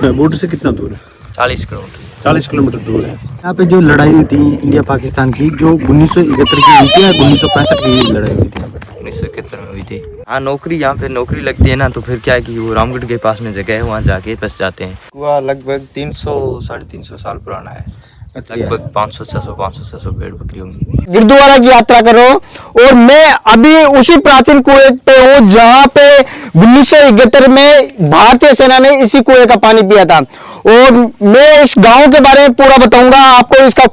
Border से कितना दूर है? 40 किलोमीटर। 40 किलोमीटर दूर है। यहाँ पे जो लड़ाई हुई थी इंडिया पाकिस्तान की, जो 1971 की हुई थी या 1965 की लड़ाई हुई थी? 1971 में हुई थी। हाँ, नौकरी यहाँ पे नौकरी लगती है ना, तो फिर क्या है कि वो रामगढ़ के पास में जगह है, वहाँ जाके बस जाते हैं। कुआं लगभग 300-350 साल पुराना है। लगभग 500-600 भेड़ बकरी होंगी। गुरुद्वारा की यात्रा कर रहा हूँ और मैं अभी उसी प्राचीन कुएं पे हूँ जहाँ पे 1971 में भारतीय सेना ने इसी कुएं का पानी पिया था। और मैं इस गांव के बारे में पूरा बताऊंगा आपको, इसका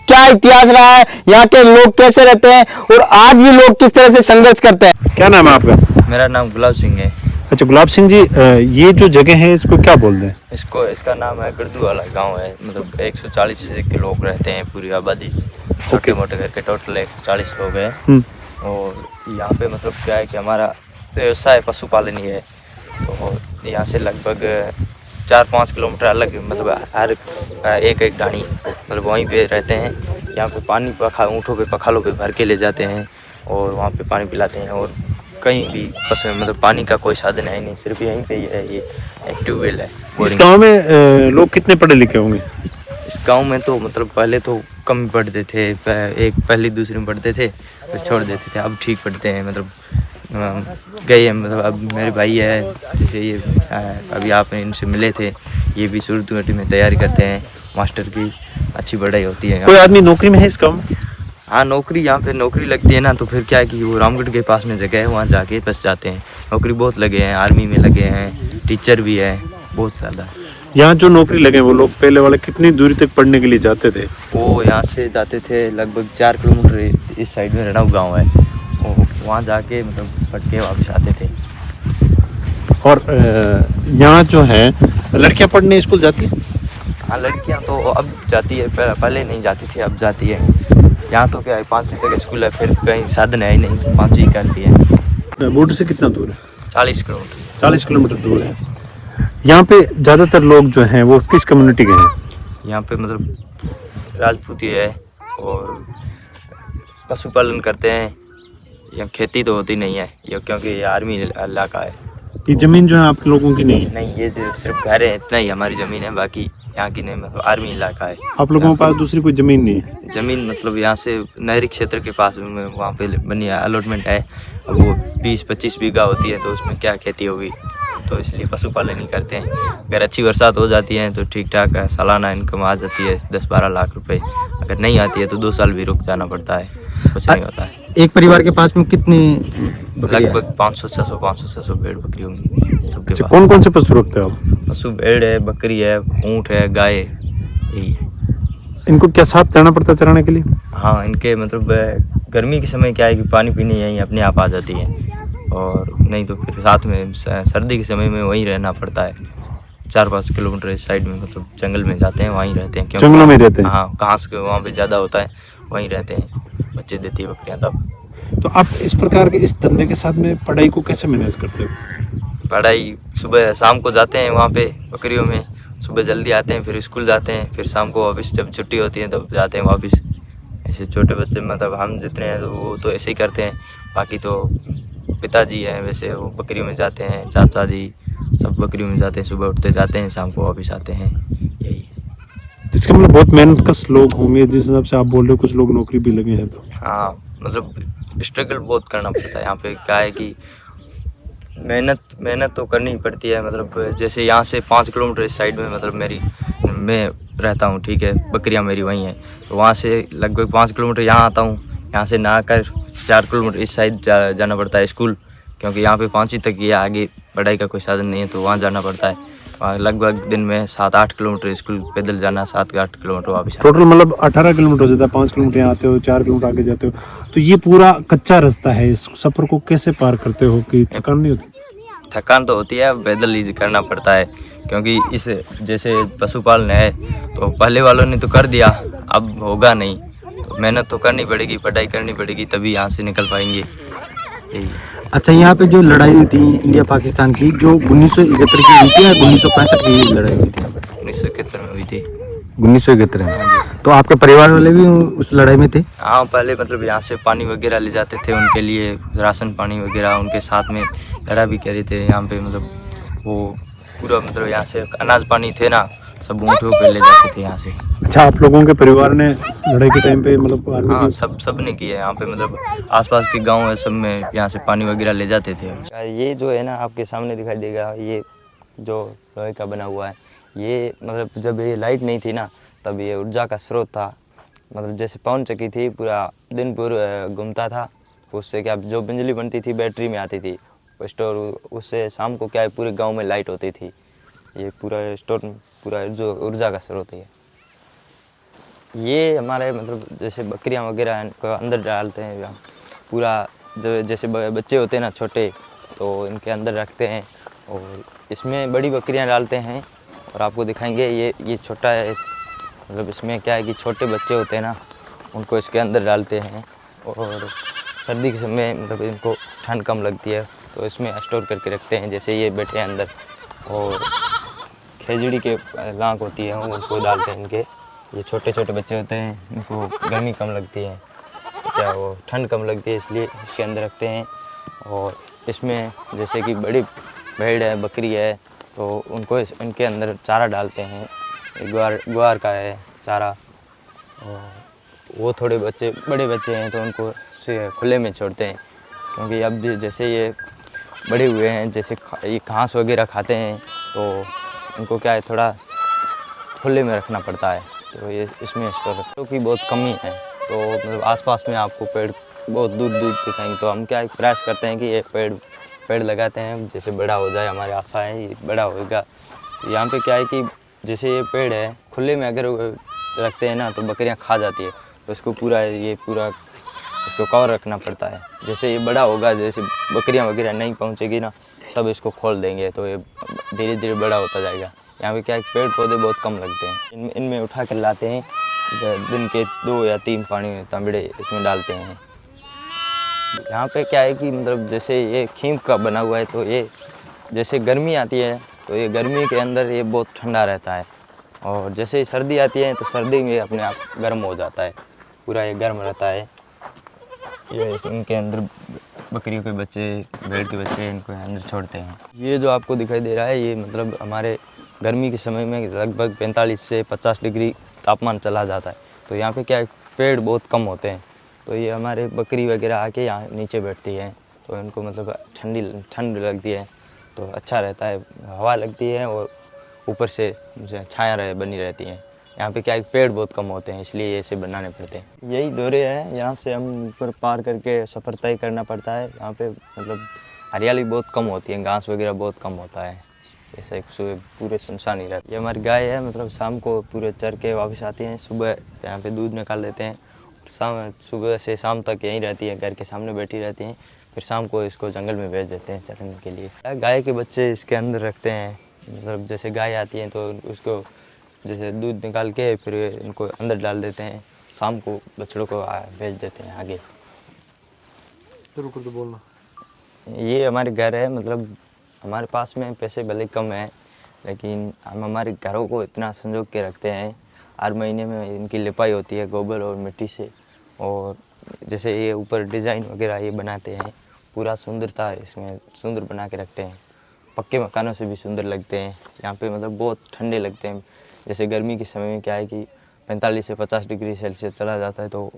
क्या इतिहास रहा है, यहाँ के लोग कैसे रहते हैं और आज भी लोग किस तरह से संघर्ष करते हैं। क्या नाम है आपका? मेरा नाम गुलाब सिंह है। अच्छा गुलाब सिंह जी, ये जो जगह है इसको क्या बोलते हैं? इसका नाम है गड़दू वाला गाँव है। मतलब 140 के लोग रहते हैं, पूरी आबादी छोटे मोटे करके टोटल 140 लोग हैं। और यहाँ पे मतलब क्या है कि हमारा व्यवसाय पशुपालन ही है। तो यहाँ से लगभग 4-5 किलोमीटर अलग, मतलब हर एक ढाणी, मतलब वहीं पे रहते हैं। यहाँ पे पानी ऊँटों पे पखालों पे भर के ले जाते हैं और वहाँ पे पानी पिलाते हैं। और कहीं भी मतलब पानी का कोई साधन है नहीं, सिर्फ यहीं पे ही है, ये एक ट्यूबवेल है। इस गांव में लोग कितने पढ़े लिखे होंगे? इस गांव में तो मतलब पहले तो कम पढ़ते थे, एक पहली दूसरी में पढ़ते थे, फिर छोड़ देते थे। अब ठीक पढ़ते हैं, मतलब गए हैं। मतलब अब मेरे भाई है, जैसे ये अभी आप इनसे मिले थे, ये भी सूरत में तैयारी करते हैं, मास्टर की अच्छी पढ़ाई होती है। कोई आदमी नौकरी में है इस गाँव में? हाँ, नौकरी यहाँ पे नौकरी लगती है ना, तो फिर क्या है कि वो रामगढ़ के पास में जगह है, वहाँ जाके बस जाते हैं। नौकरी बहुत लगे हैं, आर्मी में लगे हैं, टीचर भी है, बहुत ज़्यादा। यहाँ जो नौकरी लगे वो लोग पहले वाले कितनी दूरी तक पढ़ने के लिए जाते थे? वो यहाँ से जाते थे लगभग 4 किलोमीटर इस साइड में रणव गाँव है, वहाँ जाके मतलब पढ़ के वापस आते थे। और यहाँ जो है लड़कियाँ पढ़ने स्कूल जाती हैं? हाँ, लड़कियाँ तो अब जाती है, पहले नहीं जाती थी, अब जाती है। यहाँ तो क्या है 5वीं तक स्कूल है, फिर कहीं साधन है ही नहीं, 5वीं करती है। बॉर्डर से कितना दूर है? 40 किलोमीटर। 40 किलोमीटर दूर है। यहाँ पे ज़्यादातर लोग जो हैं वो किस कम्युनिटी के हैं? यहाँ पे मतलब राजपूती है और पशुपालन करते हैं। यहाँ खेती तो होती नहीं है ये, क्योंकि ये आर्मी इलाका है। ये ज़मीन जो है आप लोगों की नहीं है? नहीं, ये सिर्फ घर है, इतना ही हमारी ज़मीन है, बाकी यहाँ की नहीं, मतलब आर्मी इलाका है। आप लोगों के पास दूसरी कोई ज़मीन नहीं है? ज़मीन मतलब यहाँ से नहरी क्षेत्र के पास में वहाँ पे बनी अलॉटमेंट है। अब वो 20-25 बीघा होती है, तो उसमें क्या खेती होगी, तो इसलिए पशुपालन ही करते हैं। अगर अच्छी बरसात हो जाती है तो ठीक ठाक है, सालाना इनकम आ जाती है 10-12 लाख रुपए। अगर नहीं आती है तो 2 साल भी रुक जाना पड़ता है, कुछ नहीं होता है। एक परिवार के पास में कितनी? लगभग 500-600 भेड़ बकरी होंगी सबके अच्छा, पास। कौन कौन से पशु रखते हो आप? पशु भेड़ है, बकरी है, ऊँट है, गाय, यही है। इनको क्या साथ जाना पड़ता है चराने के लिए? हाँ, इनके मतलब गर्मी के समय क्या है कि पानी पीने यहीं अपने आप आ जाती है, और नहीं तो फिर साथ में सर्दी के समय में वहीं रहना पड़ता है। 4-5 किलोमीटर इस साइड में मतलब जंगल में जाते हैं, वहीं रहते हैं। जंगलों में रहते हैं? हाँ, घास वहाँ पे ज़्यादा होता है, वहीं रहते हैं, बच्चे देती है बकरियाँ तब। तो आप इस प्रकार के इस धंधे के साथ में पढ़ाई को कैसे मैनेज करते हो? पढ़ाई सुबह शाम को जाते हैं वहाँ पे बकरियों में, सुबह जल्दी आते हैं, फिर स्कूल जाते हैं, फिर शाम को वापस जब छुट्टी होती है तब जाते हैं वापस। ऐसे छोटे बच्चे मतलब हम जितने हैं वो तो ऐसे ही करते हैं। बाकी तो पिताजी हैं वैसे, वो बकरियों में जाते हैं, चाचा जी सब बकरियों में जाते हैं, सुबह उठते जाते हैं, शाम को वापस आते हैं, यही। तो इसका मतलब बहुत मेहनतकश लोग होंगे जिस हिसाब से आप बोल रहे हो, कुछ लोग नौकरी भी लगे हैं तो। हाँ, मतलब स्ट्रगल बहुत करना पड़ता है यहाँ पे। क्या है कि मेहनत तो करनी ही पड़ती है। मतलब जैसे यहाँ से 5 किलोमीटर इस साइड में मतलब मैं रहता हूँ, ठीक है, बकरियाँ मेरी वहीं हैं, तो वहाँ से लगभग 5 किलोमीटर यहाँ आता हूँ। यहाँ से नहाकर 4 किलोमीटर इस साइड जाना पड़ता है स्कूल, क्योंकि यहाँ पे 5वीं तक ही है, आगे पढ़ाई का कोई साधन नहीं है, तो वहाँ जाना पड़ता है। वहाँ लगभग दिन में 7-8 किलोमीटर स्कूल पैदल जाना, 7-8 किलोमीटर वापस। टोटल मतलब 18 किलोमीटर हो जाता है। 5 किलोमीटर यहाँ आते हो, 4 किलोमीटर आगे जाते हो, तो ये पूरा कच्चा रास्ता है। इस सफर को कैसे पार करते हो कि थकान नहीं होती? थकान तो होती है, पैदल ही करना पड़ता है, क्योंकि इस जैसे पशुपालन है तो पहले वालों ने तो कर दिया, अब होगा नहीं, तो मेहनत तो करनी पड़ेगी, पढ़ाई करनी पड़ेगी, तभी यहाँ से निकल पाएंगे, यही। अच्छा, यहाँ पे जो लड़ाई हुई थी इंडिया पाकिस्तान की, जो 1971 की हुई थी या 1965 की लड़ाई हुई थी? 1971 में हुई थी। 1971 में। तो आपके परिवार वाले भी उस लड़ाई में थे? हाँ, पहले मतलब यहाँ से पानी वगैरह ले जाते थे, उनके लिए राशन पानी वगैरह, उनके साथ में लड़ा भी कह रहे थे यहाँ पे। मतलब वो पूरा मतलब यहाँ से अनाज पानी थे ना, सब ऊँटों पे ले जाते थे यहाँ से। अच्छा, आप लोगों के परिवार ने लड़ाई के टाइम पे मतलब आर्मी हाँ, की सब ने किया है यहाँ पे, मतलब आसपास के गांव है सब में यहाँ से पानी वगैरह ले जाते थे। ये जो है ना आपके सामने दिखाई देगा, ये जो लोहे का बना हुआ है, ये मतलब जब ये लाइट नहीं थी ना तब ये ऊर्जा का स्रोत था। मतलब जैसे पवन चक्की थी, पूरा दिन पूरा घूमता था, उससे क्या जो बिजली बनती थी बैटरी में आती थी स्टोर, उससे शाम को क्या है पूरे गांव में लाइट होती थी। ये पूरा स्टोर पूरा जो ऊर्जा का स्रोत है। ये हमारे मतलब जैसे बकरियां वगैरह इनको अंदर डालते हैं, पूरा जो जैसे बच्चे होते हैं ना छोटे, तो इनके अंदर रखते हैं और इसमें बड़ी बकरियां डालते हैं। और आपको दिखाएंगे ये छोटा है, मतलब इसमें क्या है कि छोटे बच्चे होते हैं ना, उनको इसके अंदर डालते हैं। और सर्दी के समय मतलब इनको ठंड कम लगती है तो इसमें स्टोर करके रखते हैं। जैसे ये बैठे हैं अंदर, और खेजड़ी के लाख होती है उनको डालते हैं इनके। ये छोटे छोटे बच्चे होते हैं, इनको गर्मी कम लगती है, क्या वो ठंड कम लगती है, इसलिए इसके अंदर रखते हैं। और इसमें जैसे कि बड़ी भेड़ है, बकरी है, तो उनको इनके अंदर चारा डालते हैं। ग्वार का है चारा, और वो थोड़े बड़े बच्चे हैं तो उनको खुले में छोड़ते हैं, क्योंकि अब जैसे ये बड़े हुए हैं, जैसे ये घास वगैरह खाते हैं, तो उनको क्या है थोड़ा खुले में रखना पड़ता है। तो ये इसमें स्टोर की बहुत कमी है, तो मतलब आसपास में आपको पेड़ बहुत दूर दूर दिखाएंगे। तो हम क्या प्रयास करते हैं कि ये पेड़ लगाते हैं, जैसे बड़ा हो जाए, हमारी आशा है ये बड़ा होगा। यहाँ पे क्या है कि जैसे ये पेड़ है खुले में अगर रखते हैं ना तो बकरियाँ खा जाती है, तो इसको पूरा इसको कवर रखना पड़ता है। जैसे ये बड़ा होगा, जैसे बकरियाँ वगैरह नहीं पहुँचेगी ना, तब इसको खोल देंगे तो ये धीरे धीरे बड़ा होता जाएगा। यहाँ पे क्या है पेड़ पौधे बहुत कम लगते हैं, इनमें उठा कर लाते हैं, दिन के 2 या 3 पानी तांबड़े इसमें डालते हैं। यहाँ पे क्या है कि मतलब जैसे ये खीम का बना हुआ है, तो ये जैसे गर्मी आती है तो ये गर्मी के अंदर ये बहुत ठंडा रहता है, और जैसे ही सर्दी आती है तो सर्दी में अपने आप गर्म हो जाता है, पूरा ये गर्म रहता है। ये इनके अंदर बकरियों के बच्चे, भेड़ के बच्चे इनको अंदर छोड़ते हैं। ये जो आपको दिखाई दे रहा है, ये मतलब हमारे गर्मी के समय में लगभग 45 से 50 डिग्री तापमान चला जाता है। तो यहाँ पे क्या है पेड़ बहुत कम होते हैं, तो ये हमारे बकरी वगैरह आके यहाँ नीचे बैठती है, तो इनको मतलब ठंड लगती है, तो अच्छा रहता है, हवा लगती है और ऊपर से छाया बनी रहती है। यहाँ पे क्या है पेड़ बहुत कम होते हैं, इसलिए ऐसे बनाने पड़ते हैं। यही दौरे हैं, यहाँ से हम ऊपर पार करके सफ़र तय करना पड़ता है। यहाँ पे मतलब हरियाली बहुत कम होती है, घास वगैरह बहुत कम होता है, ऐसे सुबह पूरे सुनसान ही रहती है। ये हमारी गाय है, मतलब शाम को पूरे चर के वापस आती हैं, सुबह यहाँ पे दूध निकाल देते हैं, सुबह से शाम तक यहीं रहती है, घर के सामने बैठी रहती हैं, फिर शाम को इसको जंगल में भेज देते हैं चरने के लिए। गाय के बच्चे इसके अंदर रखते हैं, मतलब जैसे गाय आती है तो उसको जैसे दूध निकाल के फिर इनको अंदर डाल देते हैं, शाम को बछड़ों को भेज देते हैं आगे। तो बोलना, ये हमारे घर है, मतलब हमारे पास में पैसे भले कम हैं, लेकिन हम हमारे घरों को इतना संजो के रखते हैं। हर महीने में इनकी लिपाई होती है गोबर और मिट्टी से, और जैसे ये ऊपर डिज़ाइन वगैरह ये बनाते हैं, पूरा सुंदरता इसमें सुंदर बना के रखते हैं। पक्के मकानों से भी सुंदर लगते हैं। यहाँ पे मतलब बहुत ठंडे लगते हैं, जैसे गर्मी के समय में क्या है कि 45 से 50 डिग्री सेल्सियस चला जाता है, तो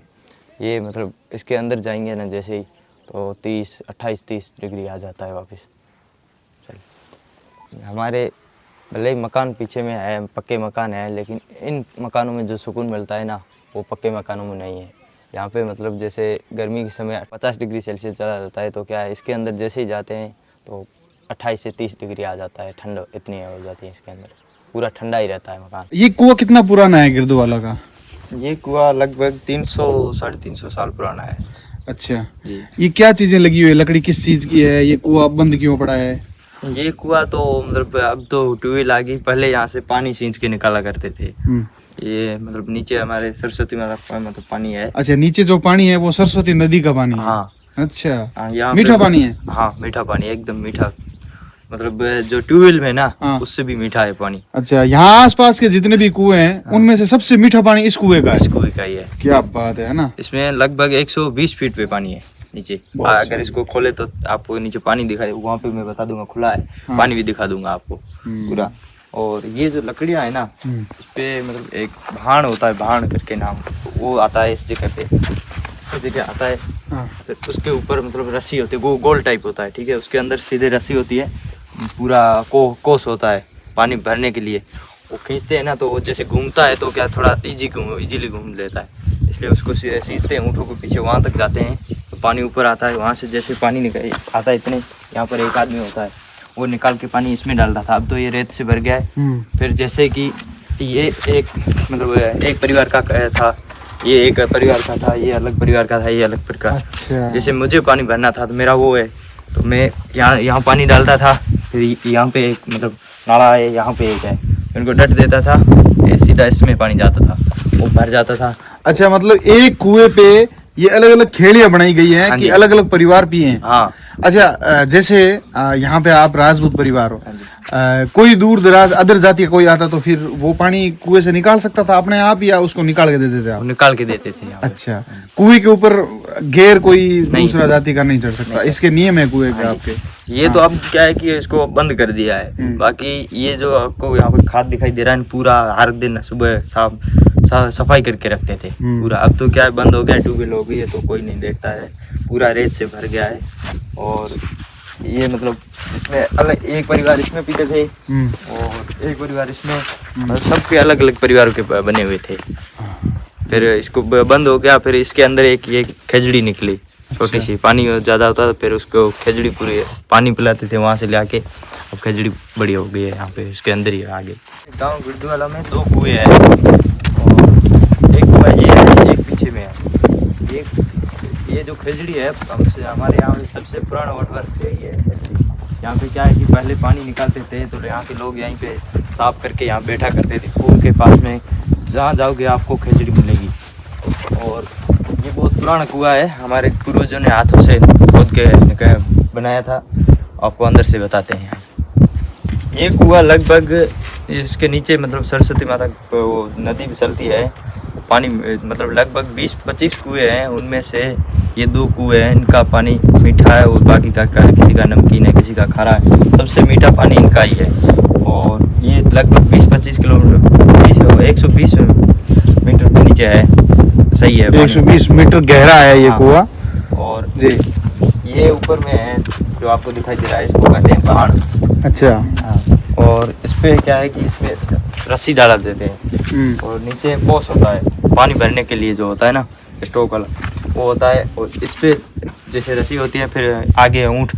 ये मतलब इसके अंदर जाएंगे ना जैसे ही, तो 28-30 डिग्री आ जाता है वापस। चल हमारे भले ही मकान पीछे में है, पक्के मकान है, लेकिन इन मकानों में जो सुकून मिलता है ना वो पक्के मकानों में नहीं है। यहाँ पे मतलब जैसे गर्मी के समय 50 डिग्री सेल्सियस चला जाता है, तो क्या है इसके अंदर जैसे ही जाते हैं तो 28 से 30 डिग्री आ जाता है, ठंड इतनी हो जाती है इसके अंदर, पूरा ठंडा ही रहता है मकान। ये कुआं कितना पुराना है गिरदुवाला का? ये कुआं लगभग 300-350 साल पुराना है। अच्छा जी। ये क्या चीजें लगी हुई है, लकड़ी किस चीज की है, ये कुआं बंद क्यों पड़ा है? ये कुआं तो मतलब अब तो ट्यूबवेल आ गई, पहले यहाँ से पानी खींच के निकाला करते थे। ये मतलब नीचे हमारे सरस्वती मतलब पानी है। अच्छा, नीचे जो पानी है वो सरस्वती नदी का पानी है? हाँ। अच्छा, यहाँ मीठा पानी है? हाँ मीठा पानी, एकदम मीठा, मतलब जो ट्यूबवेल में ना हाँ। उससे भी मीठा है पानी। अच्छा, यहाँ आसपास के जितने भी कुएं हैं उनमें से सबसे मीठा पानी इस कुएं का है? इस कुएं का ही है। क्या बात है ना। इसमें लगभग 120 फीट पे पानी है। नीचे। अगर इसको खोले तो आपको नीचे पानी दिखाई, वहाँ पे मैं बता दूंगा खुला है, पानी भी दिखा दूंगा आपको पूरा। और ये जो लकड़ियाँ है ना, इस पे मतलब एक भाण होता है, भाण करके नाम वो आता है इस जगह पे, इस जगह आता है। फिर उसके ऊपर मतलब रस्सी होती है, वो गोल टाइप होता है, ठीक है। उसके अंदर सीधे रस्सी होती है, पूरा कोस होता है पानी भरने के लिए। वो खींचते हैं ना तो वो जैसे घूमता है तो क्या थोड़ा इजीली घूम लेता है, इसलिए उसको सींचते हैं ऊँटों के पीछे, वहाँ तक जाते हैं तो पानी ऊपर आता है। वहाँ से जैसे पानी निकल आता है इतने, यहाँ पर एक आदमी होता है, वो निकाल के पानी इसमें डालता था। अब तो ये रेत से भर गया है। फिर जैसे कि ये एक मतलब एक परिवार का था, ये एक परिवार का था, ये अलग परिवार का था, ये अलग परिवार। अच्छा। जैसे मुझे पानी भरना था तो मेरा वो है, तो मैं यहाँ पानी डालता था। फिर यहाँ पे एक मतलब नाला है, यहाँ पे एक है, इनको डट देता था, ये सीधा इसमें पानी जाता था, वो भर जाता था। अच्छा, मतलब एक कुएं पे ये अलग अलग खेड़ियां बनाई गई हैं हाँ कि जी। अलग अलग परिवार पिए हैं। हाँ अच्छा, जैसे यहाँ पे आप राजपूत परिवार हो, कोई दूर दराज अदर जाति का कोई आता तो फिर वो पानी कुएं से निकाल सकता था अपने आप, या उसको निकाल के देते थे आप? वो निकाल के देते थे यहाँ पे। अच्छा, कुएं के ऊपर घेर कोई दूसरा जाति का नहीं चढ़ सकता, इसके नियम है कुएं के आपके? ये तो अब क्या है कि इसको बंद कर दिया है। बाकी ये जो आपको यहाँ पे खाद दिखाई दे रहा है, पूरा हर दिन सुबह शाम सफाई करके रखते थे पूरा। अब तो क्या है, बंद हो गया, ट्यूबवेल हो गई है तो कोई नहीं देखता है, पूरा रेत से भर गया है। और ये मतलब इसमें अलग एक परिवार इसमें पीते थे और एक परिवार इसमें, मतलब सबके अलग अलग परिवारों के बने हुए थे। फिर इसको बंद हो गया, फिर इसके अंदर एक ये खजड़ी निकली छोटी सी, पानी ज़्यादा होता था, फिर उसको खजड़ी पूरी पानी पिलाते थे वहाँ से ले आके। अब खजड़ी बड़ी हो गई है यहाँ पे, इसके अंदर ही आगे। गाँव गुरुद्वारा में 2 कुएँ हैं, और एक कुआँ ये है, एक पीछे में है। ये जो खजड़ी है हमसे हमारे यहाँ में सबसे पुराना वटवर्क है ये खजड़ी। यहाँ पे क्या है कि पहले पानी निकालते थे तो यहाँ के लोग यहीं पे साफ करके यहाँ बैठा करते थे। कुएं के पास में जहाँ जाओगे आपको खजड़ी मिलेगी। और ये बहुत पुराना कुआं है, हमारे पूर्वजों ने हाथों से खोद के बनाया था। आपको अंदर से बताते हैं। ये कुआं लगभग इसके नीचे मतलब सरस्वती माता वो नदी भी चलती है, पानी मतलब लगभग 20-25 कुएं हैं, उनमें से ये 2 कुएं हैं, इनका पानी मीठा है और बाकी का किसी का नमकीन है, किसी का खारा है। सबसे मीठा पानी इनका ही है। और ये लगभग 20-25 किलोमीटर 120 मीटर के नीचे है, सही है। 120 मीटर गहरा है ये कुआं। और जी, ये ऊपर में है जो आपको दिखाई दे रहा है, इसको कहते हैं पहाड़। अच्छा। और इस पे क्या है कि इसमें रस्सी डाल देते हैं और नीचे पोस होता है पानी भरने के लिए, जो होता है ना स्टोक वाला वो होता है। और इस पे जैसे रस्सी होती है, फिर आगे ऊँट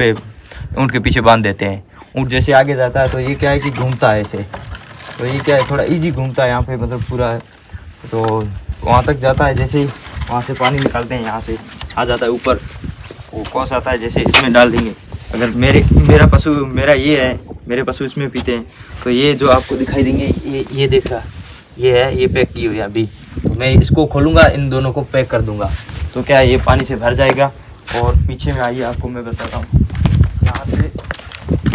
के पीछे बांध देते हैं। ऊँट जैसे आगे जाता है तो ये क्या है कि घूमता है ऐसे, तो ये क्या है थोड़ा इजी घूमता है यहाँ पे, मतलब पूरा तो वहाँ तक जाता है। जैसे ही वहाँ से पानी निकालते हैं, यहाँ से आ जाता है ऊपर, वो कोस आता है, जैसे इसमें डाल देंगे। अगर मेरा ये है, मेरे पशु इसमें पीते हैं, तो ये जो आपको दिखाई देंगे ये देख रहा, ये है, ये पैक की हुई है अभी। तो मैं इसको खोलूँगा, इन दोनों को पैक कर दूँगा, तो क्या है ये पानी से भर जाएगा। और पीछे में आइए, आपको मैं बताता हूँ, यहाँ से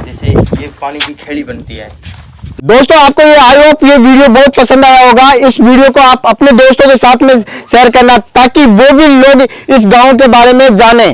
जैसे ये पानी की खेड़ी बनती है। दोस्तों, आपको ये आई होप ये वीडियो बहुत पसंद आया होगा। इस वीडियो को आप अपने दोस्तों के साथ में शेयर करना, ताकि वो भी लोग इस गांव के बारे में जाने।